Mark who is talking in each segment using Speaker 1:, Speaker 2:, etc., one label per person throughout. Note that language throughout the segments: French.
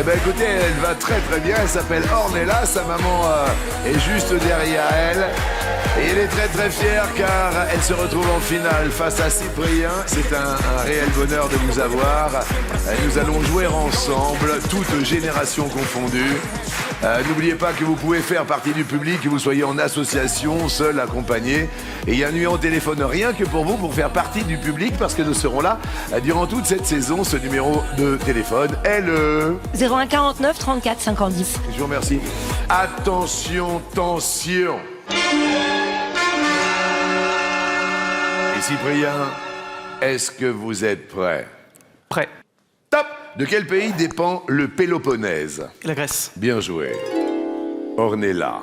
Speaker 1: ben écoutez, elle va très très bien, elle s'appelle Ornella, sa maman est juste derrière elle. Et elle est très très fière car elle se retrouve en finale face à Cyprien. C'est un réel bonheur de vous avoir. Nous allons jouer ensemble, toutes générations confondues. N'oubliez pas que vous pouvez faire partie du public, que vous soyez en association, seul, accompagné. Et il y a un numéro de téléphone rien que pour vous, pour faire partie du public, parce que nous serons là durant toute cette saison. Ce numéro de téléphone est le
Speaker 2: 01 49 34 50 10.
Speaker 1: Je vous remercie. Attention, tension. Et Cyprien, est-ce que vous êtes prêt?
Speaker 3: Prêt.
Speaker 1: Top. De quel pays dépend le Péloponnèse?
Speaker 3: La Grèce.
Speaker 1: Bien joué. Ornella.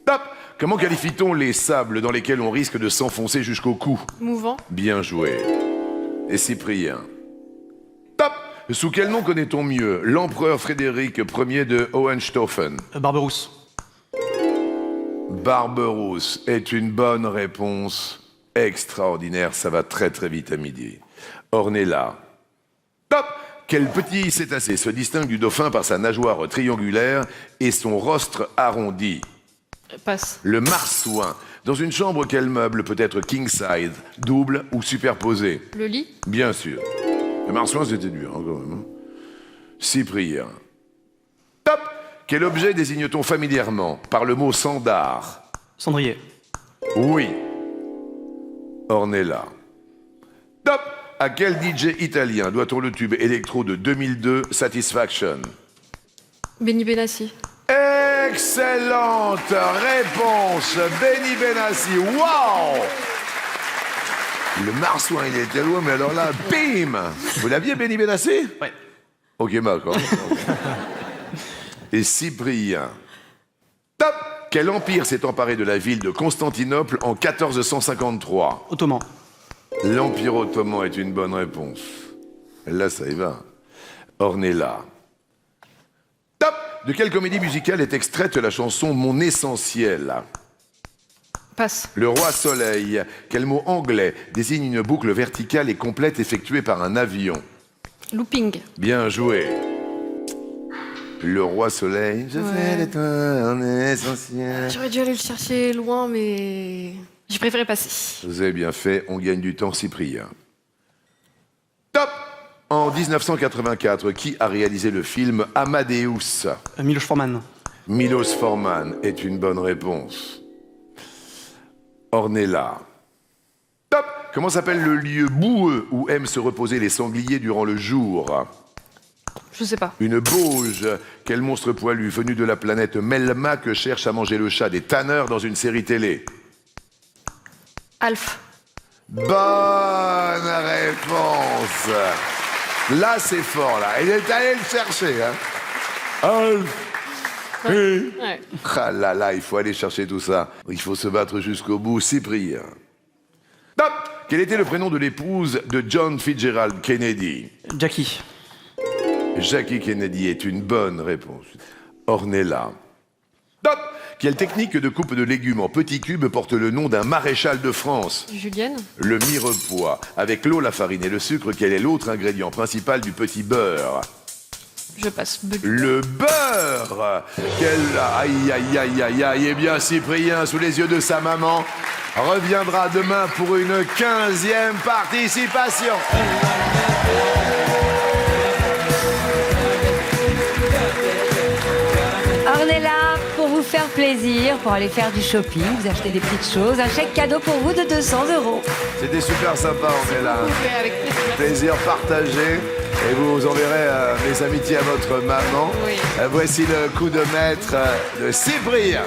Speaker 1: Top. Comment qualifie-t-on les sables dans lesquels on risque de s'enfoncer jusqu'au cou?
Speaker 4: Mouvant.
Speaker 1: Bien joué. Et Cyprien. Top. Sous quel nom connaît-on mieux l'empereur Frédéric Ier de Hohenstaufen?
Speaker 3: Barberousse.
Speaker 1: Barberousse est une bonne réponse. Extraordinaire, ça va très très vite à midi. Ornella. Top. Quel petit cétacé se distingue du dauphin par sa nageoire triangulaire et son rostre arrondi?
Speaker 4: Passe.
Speaker 1: Le marsouin. Dans une chambre, quel meuble peut être king size, double ou superposé?
Speaker 4: Le lit.
Speaker 1: Bien sûr. Le marsouin, c'était dur, hein, quand même. Cyprien. Top. Quel objet désigne-t-on familièrement par le mot sandar?
Speaker 3: Cendrier.
Speaker 1: Oui. Ornella. Top. À quel DJ italien doit-on le tube électro de 2002, Satisfaction?
Speaker 4: Benny Benassi.
Speaker 1: Excellente réponse, Benny Benassi. Waouh! Le marsouin, il était loin, mais alors là, bim! Vous l'aviez, Benny Benassi?
Speaker 3: Ouais.
Speaker 1: Ok, d'accord. Et Cyprien. Top! Quel empire s'est emparé de la ville de Constantinople en 1453?
Speaker 3: Ottoman.
Speaker 1: L'Empire ottoman est une bonne réponse. Là, ça y va. Ornella. Top! De quelle comédie musicale est extraite la chanson Mon Essentiel?
Speaker 4: Passe.
Speaker 1: Le Roi Soleil. Quel mot anglais désigne une boucle verticale et complète effectuée par un avion?
Speaker 4: Looping.
Speaker 1: Bien joué. Le Roi Soleil. Je fais de toi un essentiel.
Speaker 4: J'aurais dû aller le chercher loin, mais j'ai préféré passer.
Speaker 1: Vous avez bien fait, on gagne du temps, Cyprien. Top! En 1984, qui a réalisé le film Amadeus?
Speaker 3: Miloš Forman.
Speaker 1: Milos Forman est une bonne réponse. Ornella. Top! Comment s'appelle le lieu boueux où aiment se reposer les sangliers durant le jour?
Speaker 4: Je sais pas.
Speaker 1: Une bauge. Quel monstre poilu venu de la planète Melma que cherche à manger le chat des tanneurs dans une série télé?
Speaker 4: Alf.
Speaker 1: Bonne réponse. Là, c'est fort, là. Il est allé le chercher, hein. Alf.
Speaker 4: Ouais.
Speaker 1: Ah là là, il faut aller chercher tout ça. Il faut se battre jusqu'au bout. Cyprien. Top. Quel était le prénom de l'épouse de John Fitzgerald Kennedy?
Speaker 3: Jackie.
Speaker 1: Jackie Kennedy est une bonne réponse. Ornella. Top. Quelle technique de coupe de légumes en petits cubes porte le nom d'un maréchal de France?
Speaker 4: Julienne.
Speaker 1: Le mirepoix. Avec l'eau, la farine et le sucre, quel est l'autre ingrédient principal du petit beurre?
Speaker 4: Je passe.
Speaker 1: Le beurre. Quel... Aïe, aïe, aïe, aïe, aïe. Eh bien, Cyprien, sous les yeux de sa maman, reviendra demain pour une 15e participation.
Speaker 2: Ornella, pour vous faire plaisir, pour aller faire du shopping, vous achetez des petites choses, un chèque cadeau pour vous de 200 €.
Speaker 1: C'était super sympa, Ornella.
Speaker 4: Ouais, avec plaisir.
Speaker 1: Plaisir partagé. Et vous enverrez mes amitiés à votre maman.
Speaker 4: Oui.
Speaker 1: Voici le coup de maître de Cyprien.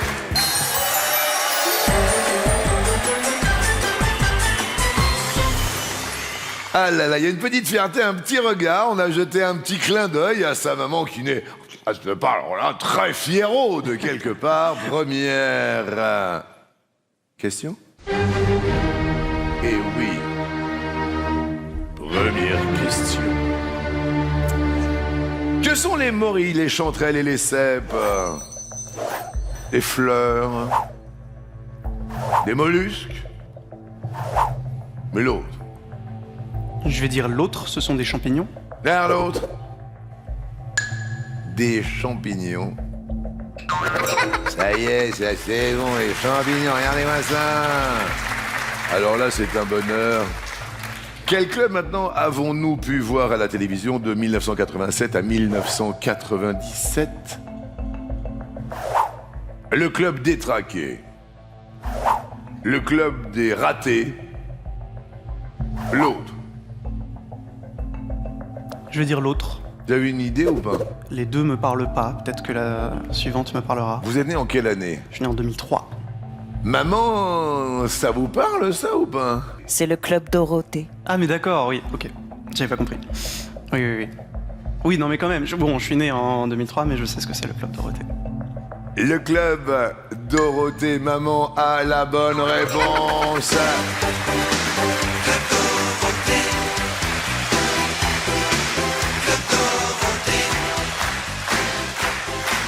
Speaker 1: Ah là là, il y a une petite fierté, un petit regard. On a jeté un petit clin d'œil à sa maman qui n'est, je te parle, alors là, très fiero de quelque part. Première question. Eh oui. Première question. Que sont les morilles, les chanterelles et les cèpes? Des fleurs? Des mollusques? Mais l'autre?
Speaker 3: Je vais dire l'autre, ce sont des champignons.
Speaker 1: Vers l'autre? des champignons. Ça y est, c'est la saison, les champignons, regardez-moi ça. Alors là, c'est un bonheur. Quel club maintenant avons-nous pu voir à la télévision de 1987 à 1997 ? Le club des traqués. Le club des ratés. L'autre.
Speaker 3: Je vais dire l'autre.
Speaker 1: Vous avez une idée ou pas ?
Speaker 3: Les deux me parlent pas. Peut-être que la suivante me parlera.
Speaker 1: Vous êtes né en quelle année ?
Speaker 3: Je suis né en 2003.
Speaker 1: Maman, ça vous parle ça ou pas ?
Speaker 5: C'est le club Dorothée.
Speaker 3: Ah, mais d'accord, oui, ok. J'avais pas compris. Oui. Oui, non, mais quand même. Je suis né en 2003, mais je sais ce que c'est le club Dorothée.
Speaker 1: Le club Dorothée, maman a la bonne réponse.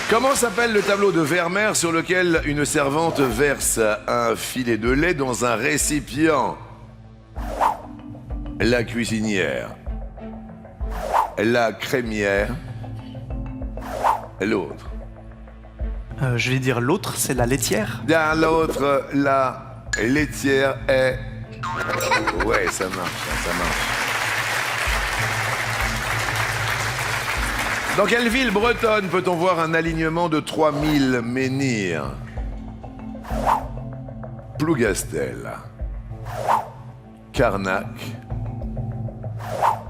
Speaker 1: Comment s'appelle le tableau de Vermeer sur lequel une servante verse un filet de lait dans un récipient ? La cuisinière, la crémière, l'autre.
Speaker 3: Je vais dire l'autre, c'est la laitière.
Speaker 1: Dans l'autre, la laitière est... Ouais, ça marche, ça marche. Dans quelle ville bretonne peut-on voir un alignement de 3000 menhirs ? Plougastel, Carnac,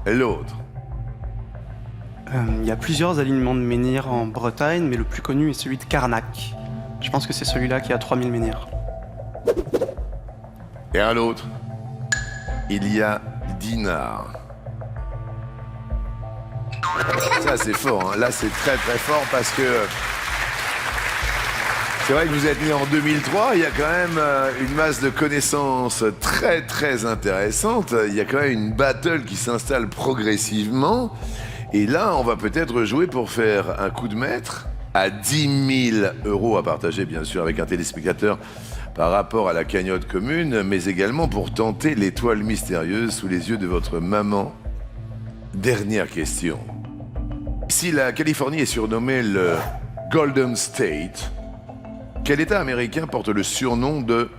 Speaker 1: l'autre.
Speaker 3: Il y a plusieurs alignements de menhirs en Bretagne, mais le plus connu est celui de Carnac. Je pense que c'est celui-là qui a 3000 menhirs.
Speaker 1: Et à l'autre, il y a Dinard. Ça, c'est fort, hein. Là, c'est très très fort parce que c'est vrai que vous êtes né en 2003. Il y a quand même une masse de connaissances très très intéressante. Il y a quand même une battle qui s'installe progressivement. Et là, on va peut-être jouer pour faire un coup de maître à 10 000 € à partager, bien sûr, avec un téléspectateur par rapport à la cagnotte commune, mais également pour tenter l'étoile mystérieuse sous les yeux de votre maman. Dernière question. Si la Californie est surnommée le Golden State, quel État américain porte le surnom de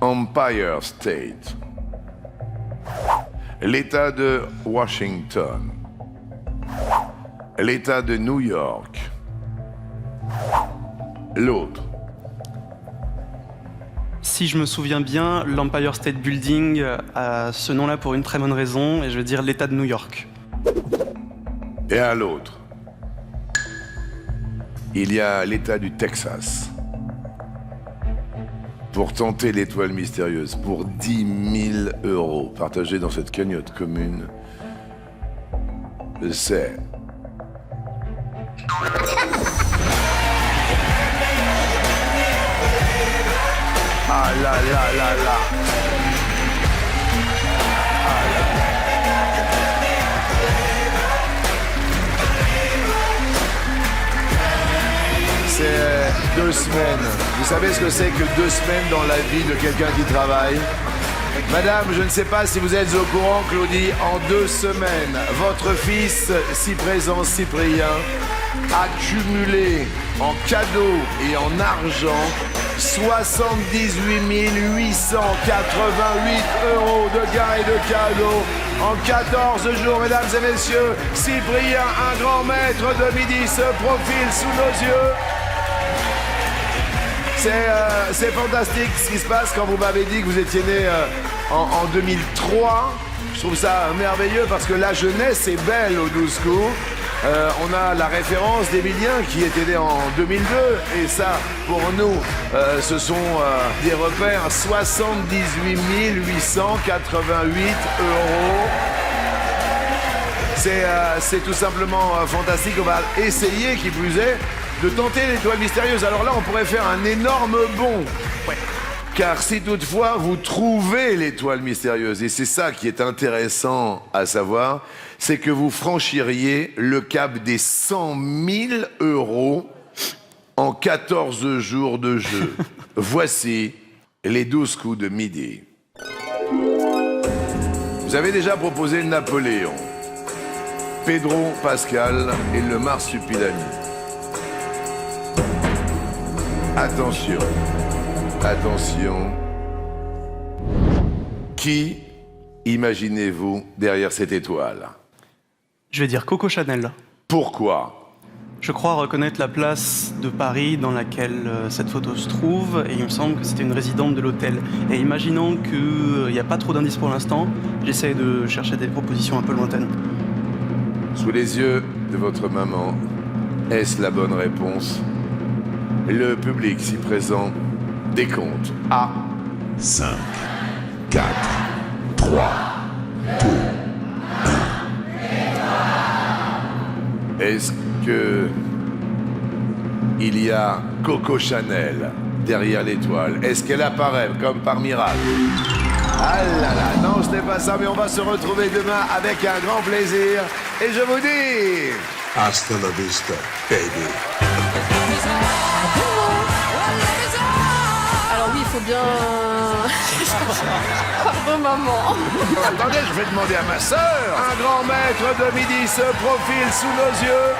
Speaker 1: Empire State ? L'État de Washington, l'État de New York, l'autre.
Speaker 3: Si je me souviens bien, l'Empire State Building a ce nom-là pour une très bonne raison, et je vais dire l'État de New York.
Speaker 1: Et à l'autre, il y a l'État du Texas. Pour tenter l'étoile mystérieuse, pour 10 000 € partagés dans cette cagnotte commune, c'est... Ah là là là là. C'est 2 semaines. Vous savez ce que c'est que 2 semaines dans la vie de quelqu'un qui travaille ? Madame, je ne sais pas si vous êtes au courant, Claudie, en 2 semaines, votre fils, si présent, Cyprien, a cumulé en cadeaux et en argent 78 888 € de gains et de cadeaux en 14 jours, mesdames et messieurs. Cyprien, un grand maître de midi, se profile sous nos yeux. C'est fantastique ce qui se passe quand vous m'avez dit que vous étiez né en 2003. Je trouve ça merveilleux parce que la jeunesse est belle au 12 coups. On a la référence d'Emilien qui était né en 2002 et ça, pour nous, ce sont des repères. 78 888 €. C'est tout simplement fantastique. On va essayer, qui plus est, de tenter l'étoile mystérieuse. Alors là, on pourrait faire un énorme bond. Ouais. Car si toutefois vous trouvez l'étoile mystérieuse, et c'est ça qui est intéressant à savoir, c'est que vous franchiriez le cap des 100 000 € en 14 jours de jeu. Voici les 12 coups de midi. Vous avez déjà proposé Napoléon. Pedro Pascal et le marsupilami. Attention, attention. Qui imaginez-vous derrière cette étoile?
Speaker 3: Je vais dire Coco Chanel.
Speaker 1: Pourquoi?
Speaker 3: Je crois reconnaître la place de Paris dans laquelle cette photo se trouve, et il me semble que c'était une résidente de l'hôtel. Et imaginant qu'il n'y a pas trop d'indices pour l'instant, j'essaie de chercher des propositions un peu lointaines.
Speaker 1: Sous les yeux de votre maman, est-ce la bonne réponse? Le public si présent décompte à
Speaker 6: 5, 4, 3,
Speaker 1: Est-ce que il y a Coco Chanel derrière l'étoile? Est-ce qu'elle apparaît comme par miracle? Ah là là, non, ce n'est pas ça, mais on va se retrouver demain avec un grand plaisir. Et je vous dis...
Speaker 6: hasta la vista, baby.
Speaker 4: Alors oui, il faut bien... Pardon, maman.
Speaker 1: Attendez, je vais demander à ma sœur. Un grand maître de midi se profile sous nos yeux.